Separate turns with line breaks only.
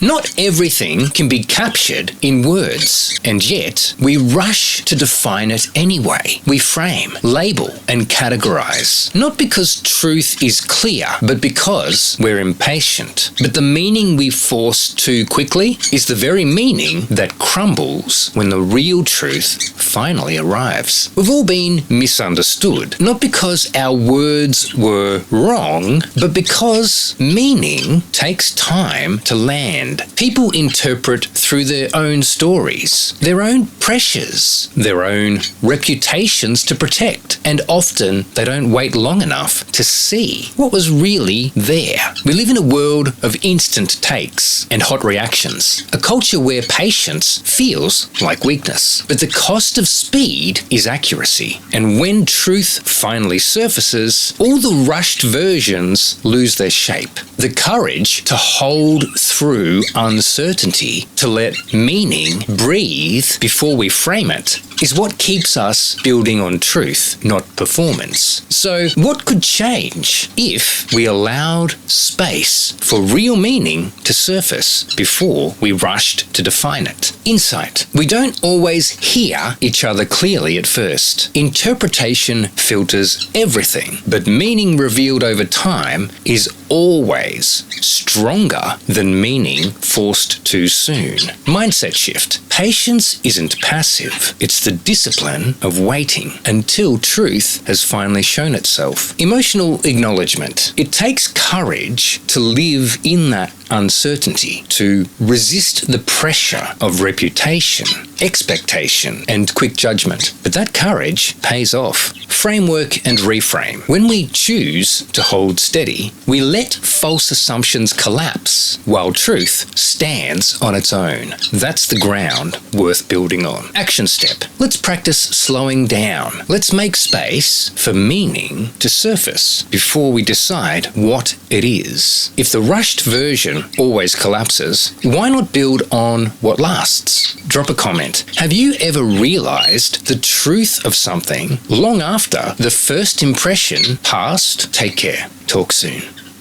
Not everything can be captured in words, and yet we rush to define it anyway. We frame, label, and categorize. Not because truth is clear, but because we're impatient. But the meaning we force too quickly is the very meaning that crumbles when the real truth finally arrives. We've all been misunderstood, not because our words were wrong, but because meaning takes time to land. People interpret through their own stories, their own pressures, their own reputations to protect, and often they don't wait long enough to see what was really there. We live in a world of instant takes and hot reactions, a culture where patience feels like weakness. But the cost of speed is accuracy, and when truth finally surfaces, all the rushed versions lose their shape. The courage to hold through uncertainty, to let meaning breathe before we frame it, is what keeps us building on truth, not performance. So, what could change if we allowed space for real meaning to surface before we rushed to define it? Insight. We don't always hear each other clearly at first. Interpretation filters everything, but meaning revealed over time is always stronger than meaning forced too soon. Mindset shift. Patience isn't passive. It's the discipline of waiting until truth has finally shown itself. Emotional acknowledgement. It takes courage to live in that uncertainty, to resist the pressure of reputation, expectation, and quick judgment. But that courage pays off. Framework and reframe. When we choose to hold steady, we let false assumptions collapse while truth stands on its own. That's the ground worth building on. Action step. Let's practice slowing down. Let's make space for meaning to surface before we decide what it is. If the rushed version always collapses, why not build on what lasts? Drop a comment. Have you ever realized the truth of something long after the first impression passed? Take care. Talk soon.